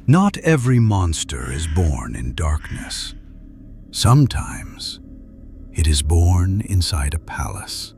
Not every monster is born in darkness. Sometimes it is born inside a palace,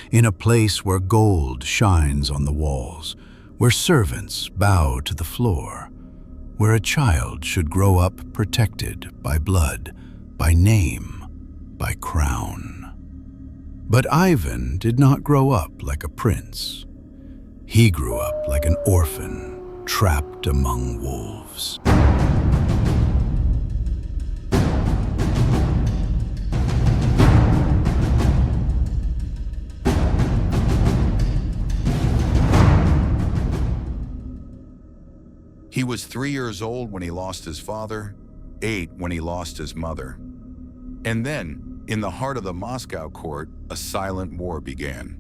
in a place where gold shines on the walls, where servants bow to the floor, where a child should grow up protected by blood, by name, by crown. But Ivan did not grow up like a prince. He grew up like an orphan, trapped among wolves. He was 3 years old when he lost his father, 8 when he lost his mother. And then, in the heart of the Moscow court, a silent war began.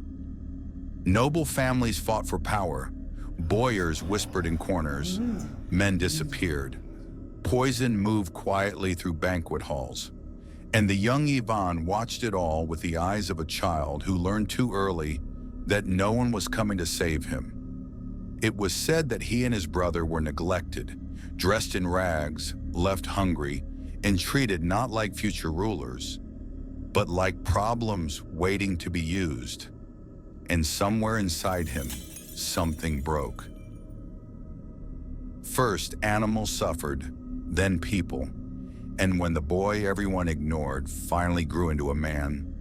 Noble families fought for power. Boyars whispered in corners. Men disappeared. Poison moved quietly through banquet halls. And the young Ivan watched it all with the eyes of a child who learned too early that no one was coming to save him. It was said that he and his brother were neglected, dressed in rags, left hungry, and treated not like future rulers, but like problems waiting to be used. And somewhere inside him, something broke. First, animals suffered, then people. And when the boy everyone ignored finally grew into a man,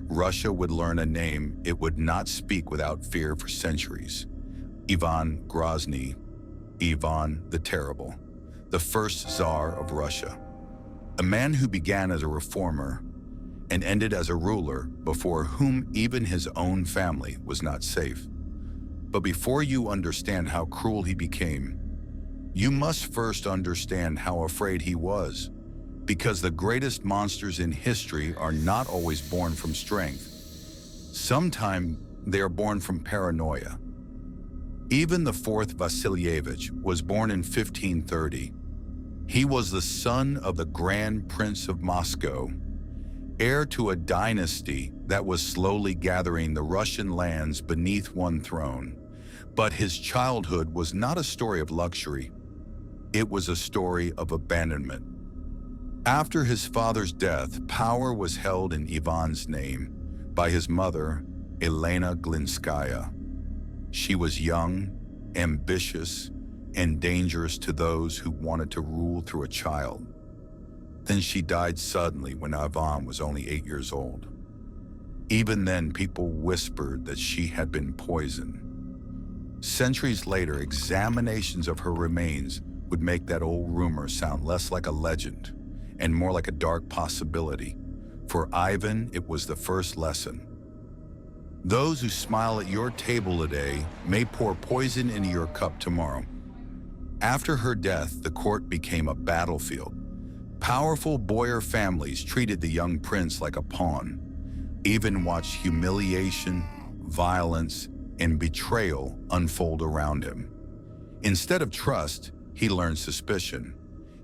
Russia would learn a name it would not speak without fear for centuries. Ivan Grozny, Ivan the Terrible, the first Tsar of Russia. A man who began as a reformer and ended as a ruler before whom even his own family was not safe. But before you understand how cruel he became, you must first understand how afraid he was, because the greatest monsters in history are not always born from strength. Sometimes they are born from paranoia. Even the fourth Vasilievich was born in 1530. He was the son of the Grand Prince of Moscow, heir to a dynasty that was slowly gathering the Russian lands beneath one throne. But his childhood was not a story of luxury. It was a story of abandonment. After his father's death, power was held in Ivan's name by his mother, Elena Glinskaya. She was young, ambitious, and dangerous to those who wanted to rule through a child. Then she died suddenly when Ivan was only 8 years old. Even then, people whispered that she had been poisoned. Centuries later, examinations of her remains would make that old rumor sound less like a legend and more like a dark possibility. For Ivan, it was the first lesson. Those who smile at your table today may pour poison into your cup tomorrow. After her death, the court became a battlefield. Powerful boyar families treated the young prince like a pawn, even watched humiliation, violence, and betrayal unfold around him. Instead of trust, he learned suspicion.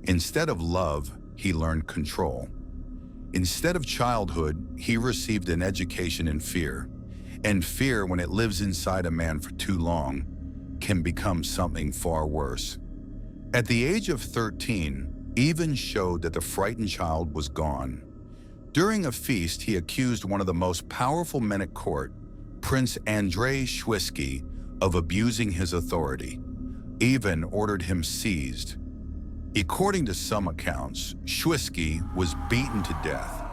Instead of love, he learned control. Instead of childhood, he received an education in fear. And fear, when it lives inside a man for too long, can become something far worse. At the age of 13, Ivan showed that the frightened child was gone. During a feast, he accused one of the most powerful men at court, Prince Andrei Shwisky, of abusing his authority. Ivan ordered him seized. According to some accounts, Shwisky was beaten to death.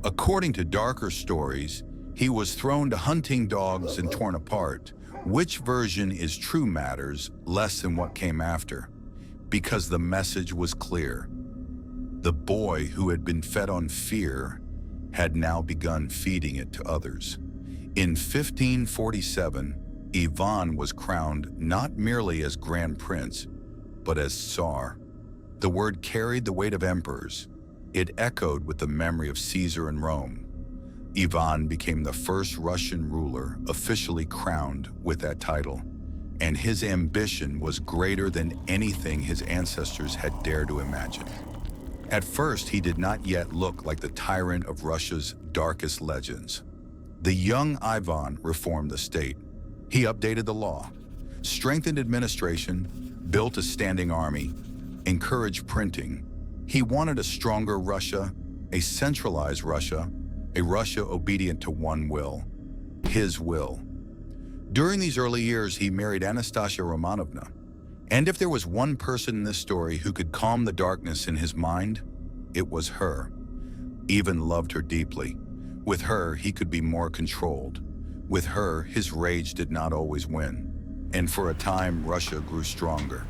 According to darker stories, he was thrown to hunting dogs and torn apart. Which version is true matters less than what came after, because the message was clear. The boy who had been fed on fear had now begun feeding it to others. In 1547, Ivan was crowned not merely as Grand Prince, but as Tsar. The word carried the weight of emperors. It echoed with the memory of Caesar in Rome. Ivan became the first Russian ruler officially crowned with that title, and his ambition was greater than anything his ancestors had dared to imagine. At first, he did not yet look like the tyrant of Russia's darkest legends. The young Ivan reformed the state. He updated the law, strengthened administration, built a standing army, encouraged printing. He wanted a stronger Russia, a centralized Russia, a Russia obedient to one will, his will. During these early years, he married Anastasia Romanovna. And if there was one person in this story who could calm the darkness in his mind, it was her. Ivan loved her deeply. With her, he could be more controlled. With her, his rage did not always win. And for a time, Russia grew stronger.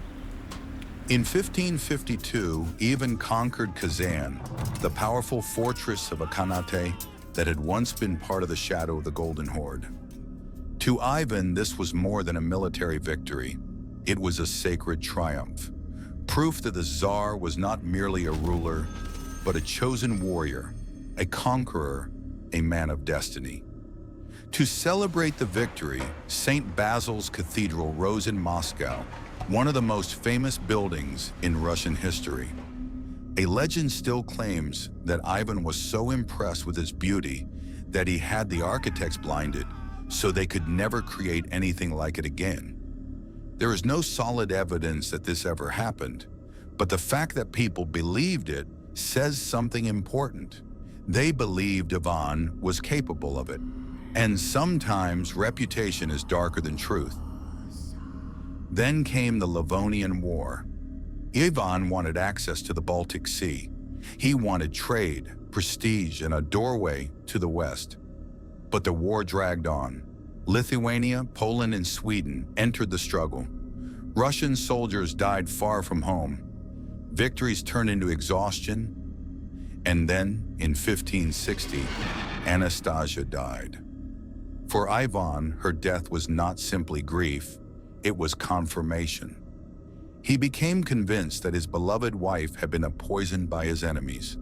In 1552, Ivan conquered Kazan, the powerful fortress of a Khanate that had once been part of the shadow of the Golden Horde. To Ivan, this was more than a military victory. It was a sacred triumph, proof that the Tsar was not merely a ruler, but a chosen warrior, a conqueror, a man of destiny. To celebrate the victory, St. Basil's Cathedral rose in Moscow, one of the most famous buildings in Russian history. A legend still claims that Ivan was so impressed with its beauty that he had the architects blinded so they could never create anything like it again. There is no solid evidence that this ever happened, but the fact that people believed it says something important. They believed Ivan was capable of it, and sometimes reputation is darker than truth. Then came the Livonian War. Ivan wanted access to the Baltic Sea. He wanted trade, prestige, and a doorway to the West. But the war dragged on. Lithuania, Poland, and Sweden entered the struggle. Russian soldiers died far from home. Victories turned into exhaustion. And then, in 1560, Anastasia died. For Ivan, her death was not simply grief, it was confirmation. He became convinced that his beloved wife had been poisoned by his enemies.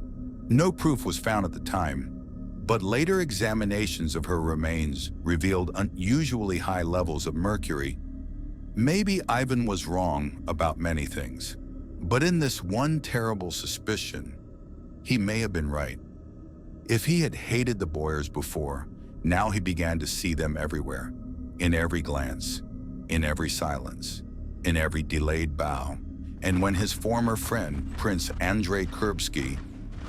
No proof was found at the time, but later examinations of her remains revealed unusually high levels of mercury. Maybe Ivan was wrong about many things, but in this one terrible suspicion, he may have been right. If he had hated the Boyars before, now he began to see them everywhere, in every glance, in every silence, in every delayed bow. And when his former friend, Prince Andrei Kurbsky,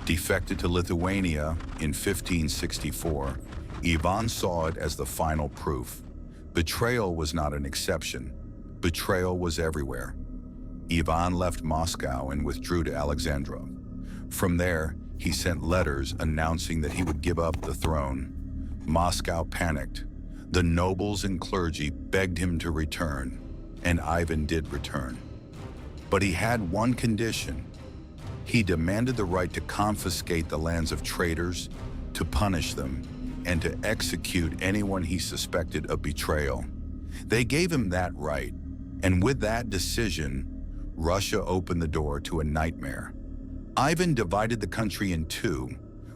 defected to Lithuania in 1564, Ivan saw it as the final proof. Betrayal was not an exception. Betrayal was everywhere. Ivan left Moscow and withdrew to Alexandria. From there, he sent letters announcing that he would give up the throne. Moscow panicked. The nobles and clergy begged him to return, and Ivan did return. But he had one condition. He demanded the right to confiscate the lands of traitors, to punish them, and to execute anyone he suspected of betrayal. They gave him that right, and with that decision, Russia opened the door to a nightmare. Ivan divided the country in two.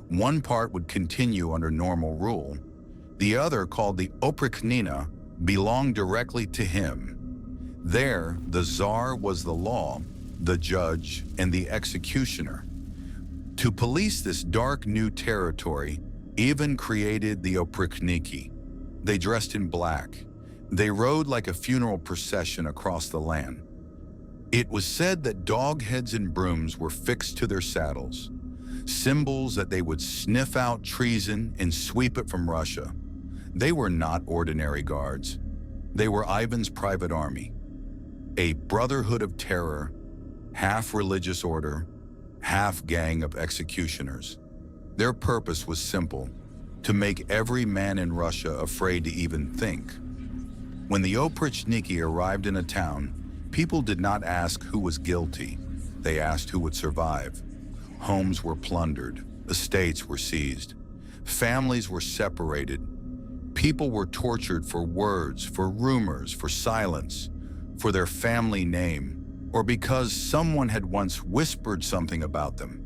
One part would continue under normal rule. The other, called the Oprichnina, belonged directly to him. There, the Tsar was the law, the judge, and the executioner. To police this dark new territory, Ivan created the Oprichniki. They dressed in black. They rode like a funeral procession across the land. It was said that dog heads and brooms were fixed to their saddles, symbols that they would sniff out treason and sweep it from Russia. They were not ordinary guards. They were Ivan's private army, a brotherhood of terror, half religious order, half gang of executioners. Their purpose was simple: to make every man in Russia afraid to even think. When the Oprichniki arrived in a town, people did not ask who was guilty. They asked who would survive. Homes were plundered, estates were seized, families were separated. People were tortured for words, for rumors, for silence, for their family name, or because someone had once whispered something about them.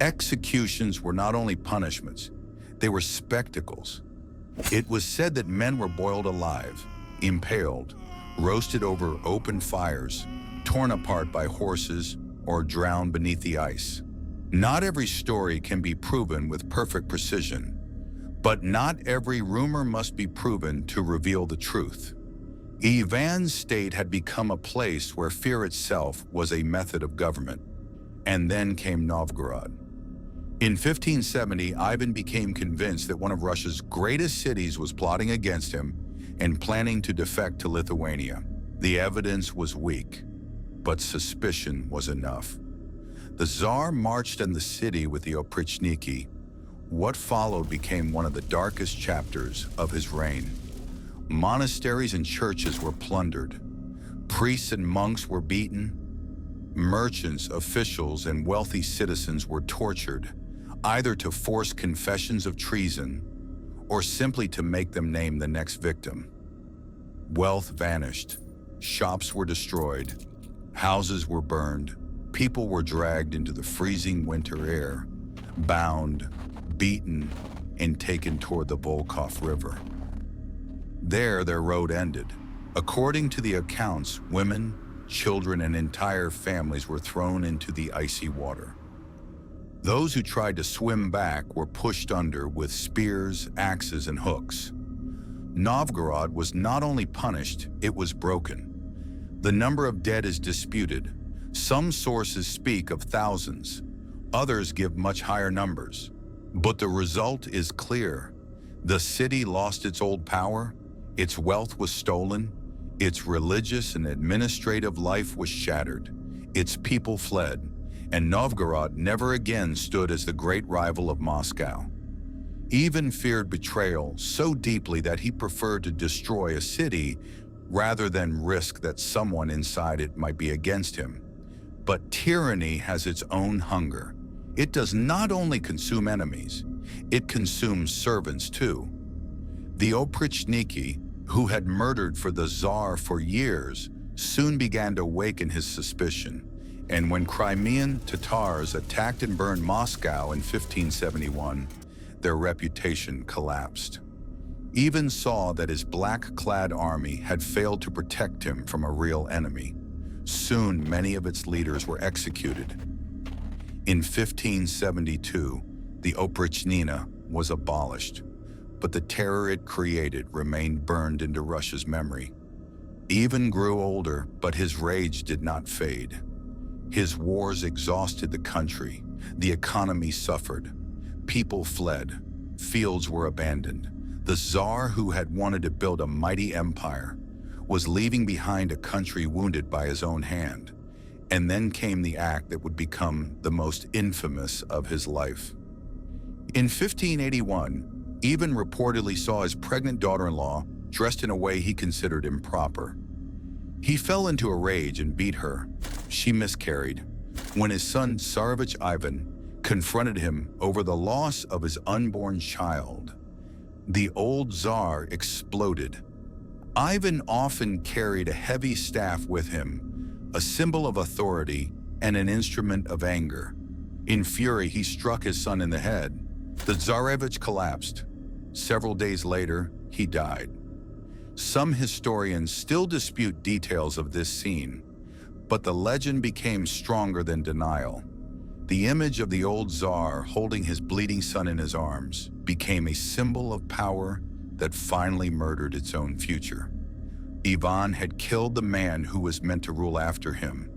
Executions were not only punishments, they were spectacles. It was said that men were boiled alive, impaled, roasted over open fires, torn apart by horses, or drowned beneath the ice. Not every story can be proven with perfect precision, but not every rumor must be proven to reveal the truth. Ivan's state had become a place where fear itself was a method of government. And then came Novgorod. In 1570, Ivan became convinced that one of Russia's greatest cities was plotting against him and planning to defect to Lithuania. The evidence was weak, but suspicion was enough. The Tsar marched in the city with the oprichniki. What followed became one of the darkest chapters of his reign. Monasteries and churches were plundered. Priests and monks were beaten. Merchants, officials, and wealthy citizens were tortured, either to force confessions of treason or simply to make them name the next victim. Wealth vanished. Shops were destroyed. Houses were burned. People were dragged into the freezing winter air, bound, beaten, and taken toward the Volkhov River. There, their road ended. According to the accounts, women, children, and entire families were thrown into the icy water. Those who tried to swim back were pushed under with spears, axes, and hooks. Novgorod was not only punished, it was broken. The number of dead is disputed. Some sources speak of thousands. Others give much higher numbers. But the result is clear. The city lost its old power, its wealth was stolen, its religious and administrative life was shattered, its people fled, and Novgorod never again stood as the great rival of Moscow. Ivan feared betrayal so deeply that he preferred to destroy a city rather than risk that someone inside it might be against him. But tyranny has its own hunger. It does not only consume enemies, it consumes servants too. The oprichniki, who had murdered for the Tsar for years, soon began to awaken his suspicion. And when Crimean Tatars attacked and burned Moscow in 1571, their reputation collapsed. Ivan saw that his black-clad army had failed to protect him from a real enemy. Soon, many of its leaders were executed. In 1572, the oprichnina was abolished, but the terror it created remained burned into Russia's memory. Ivan grew older, but his rage did not fade. His wars exhausted the country. The economy suffered. People fled. Fields were abandoned. The Tsar, who had wanted to build a mighty empire, was leaving behind a country wounded by his own hand. And then came the act that would become the most infamous of his life. In 1581, Ivan reportedly saw his pregnant daughter-in-law dressed in a way he considered improper. He fell into a rage and beat her. She miscarried. When his son Tsarevich Ivan confronted him over the loss of his unborn child, the old Tsar exploded. Ivan often carried a heavy staff with him, a symbol of authority and an instrument of anger. In fury, he struck his son in the head. The Tsarevich collapsed. Several days later, he died. Some historians still dispute details of this scene, but the legend became stronger than denial. The image of the old Tsar holding his bleeding son in his arms became a symbol of power that finally murdered its own future. Ivan had killed the man who was meant to rule after him.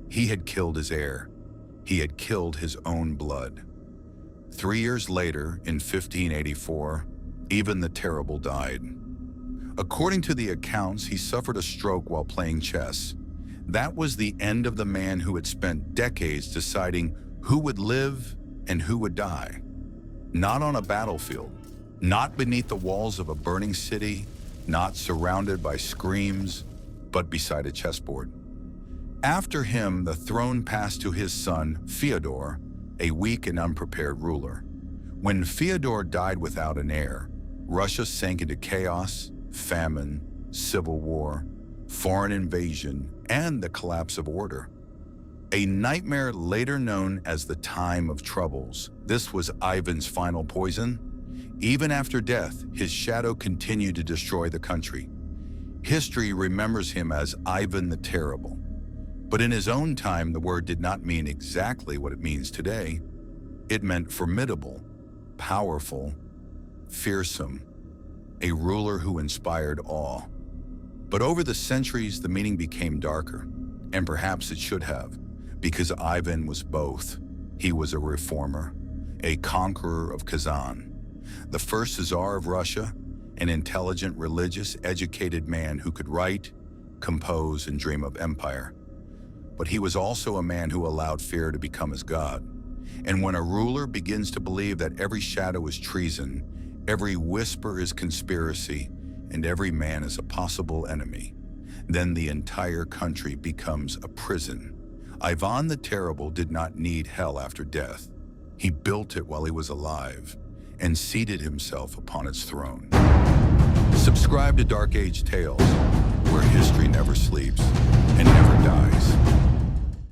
He had killed his heir. He had killed his own blood. 3 years later, in 1584, Ivan the Terrible died. According to the accounts, he suffered a stroke while playing chess. That was the end of the man who had spent decades deciding who would live and who would die. Not on a battlefield, not beneath the walls of a burning city, not surrounded by screams, but beside a chessboard. After him, the throne passed to his son, Fyodor, a weak and unprepared ruler. When Fyodor died without an heir, Russia sank into chaos, famine, civil war, foreign invasion, and the collapse of order. A nightmare later known as the Time of Troubles. This was Ivan's final poison. Even after death, his shadow continued to destroy the country. History remembers him as Ivan the Terrible. But in his own time, the word did not mean exactly what it means today. It meant formidable, powerful, fearsome, a ruler who inspired awe. But over the centuries, the meaning became darker, and perhaps it should have, because Ivan was both. He was a reformer, a conqueror of Kazan, the first Tsar of Russia, an intelligent, religious, educated man who could write, compose, and dream of empire. But he was also a man who allowed fear to become his god. And when a ruler begins to believe that every shadow is treason, every whisper is conspiracy, and every man is a possible enemy, then the entire country becomes a prison. Ivan the Terrible did not need hell after death. He built it while he was alive and seated himself upon its throne. Subscribe to Dark Age Tales, where history never sleeps and never dies.